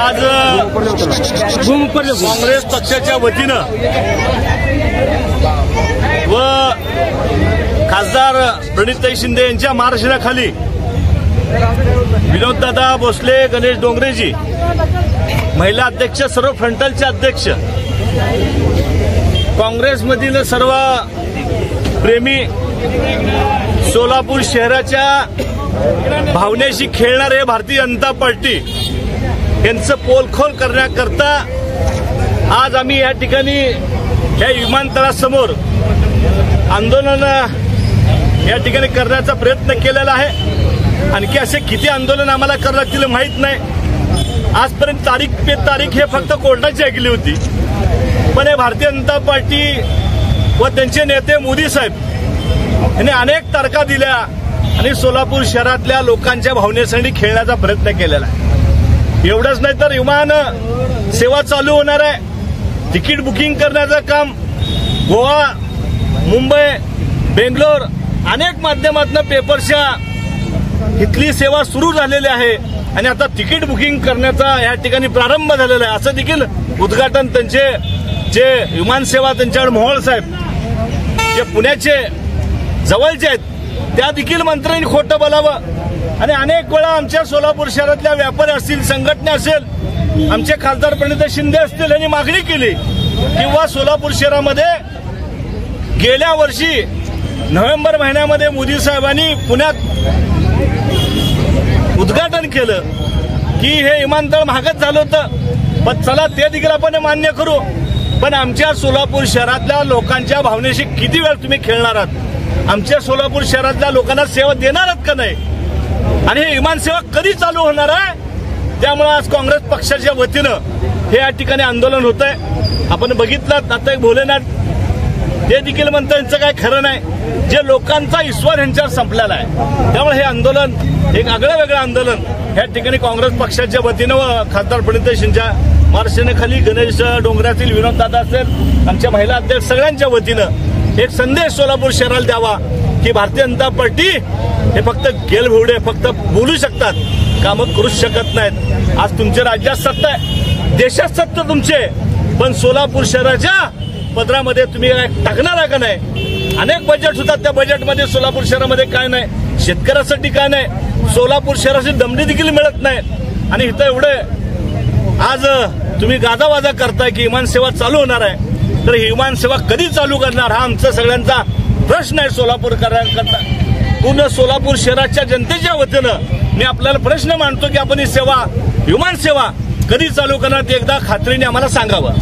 आज काँग्रेस पक्षाच्या वतीनं व खासदार प्रणितताई शिंदे यांच्या मार्गदर्शनाखाली विनोददादा भोसले, गणेश डोंगरेजी, महिला अध्यक्ष, सर्व फ्रंटलचे अध्यक्ष, काँग्रेसमधील सर्व प्रेमी, सोलापूर शहराच्या भावनेशी खेळणारे भारतीय जनता पार्टी यांचं पोलखोल करण्याकरता आज आम्ही या ठिकाणी या विमानतळासमोर आंदोलन या ठिकाणी करण्याचा प्रयत्न केलेला आहे। आणखी असे किती आंदोलन आम्हाला करावं लागतील माहीत नाही। आजपर्यंत तारीख पे तारीख हे फक्त कोर्टाची ऐकली होती, पण हे भारतीय जनता पार्टी व त्यांचे नेते मोदी साहेब यांनी अनेक तारखा दिल्या आणि सोलापूर शहरातल्या लोकांच्या भावनेसाठी खेळण्याचा प्रयत्न केलेला आहे। एवढंच नाही तर विमान सेवा चालू होणार आहे, तिकीट बुकिंग करण्याचं काम गोवा, मुंबई, बेंगलोर अनेक माध्यमातून पेपरच्या इथली सेवा सुरू झालेली आहे आणि आता तिकीट बुकिंग करण्याचा या ठिकाणी प्रारंभ झालेला आहे। असं देखील उद्घाटन त्यांचे जे विमानसेवा त्यांच्याकडे मोहोळ साहेब जे पुण्याचे जवळचे आहेत त्या देखील मंत्र्यांनी खोटं बोलावं आणि अनेक वेळा आमच्या सोलापूर शहरातल्या व्यापारी असतील, संघटना असेल, आमचे खासदार प्रणितताई शिंदे असतील यांनी मागणी केली किंवा सोलापूर शहरामध्ये गेल्या वर्षी नोव्हेंबर महिन्यामध्ये मोदी साहेबांनी पुण्यात उद्घाटन केलं की हे विमानतळ महागच झालं होतं, पण चला ते देखील आपण मान्य करू, पण आमच्या सोलापूर शहरातल्या लोकांच्या भावनेशी किती वेळ तुम्ही खेळणार आहात? आमच्या सोलापूर शहरातल्या लोकांना सेवा देणार आहात का नाही? आणि हे विमानसेवा कधी चालू होणार आहे? त्यामुळे आज काँग्रेस पक्षाच्या वतीनं हे या ठिकाणी आंदोलन होत आहे। आपण बघितलं आता एक भोलेनाथ ते देखील म्हणतात यांचं काय खरं नाही, जे लोकांचा ईश्वर यांच्यावर संपलेला आहे। त्यामुळे हे आंदोलन एक आगळं वेगळं आंदोलन या ठिकाणी काँग्रेस पक्षाच्या वतीनं व खासदार प्रणितताई शिंदेच्या मार्गदर्शनाखाली गणेश डोंगरातील विनोददादा असेल, आमच्या महिला अध्यक्ष सगळ्यांच्या वतीनं एक संदेश सोलापूर शहराला द्यावा की भारतीय जनता पार्टी हे फक्त गेलभेवडे फक्त बोलू शकतात, कामं करूच शकत नाहीत। आज तुमच्या राज्यात सत्ता आहे, देशात सत्ता तुमचे, पण सोलापूर शहराच्या पदरामध्ये तुम्ही टाकणार आहे का नाही? अनेक बजेट होतात, त्या बजेटमध्ये सोलापूर शहरामध्ये काय नाही, शेतकऱ्यासाठी काय नाही, सोलापूर शहराची दमडी देखील मिळत नाही। आणि इथं एवढे आज तुम्ही गाजावाजा करताय की विमानसेवा चालू होणार आहे, तर ही विमानसेवा कधी चालू करणार हा आमचा सगळ्यांचा प्रश्न आहे। सोलापूरकरांकरता पूर्ण सोलापूर शहराच्या जनतेच्या वतीनं मी आपल्याला प्रश्न मांडतो की आपण ही सेवा विमानसेवा कधी चालू करणार ते एकदा खात्रीने आम्हाला सांगावं।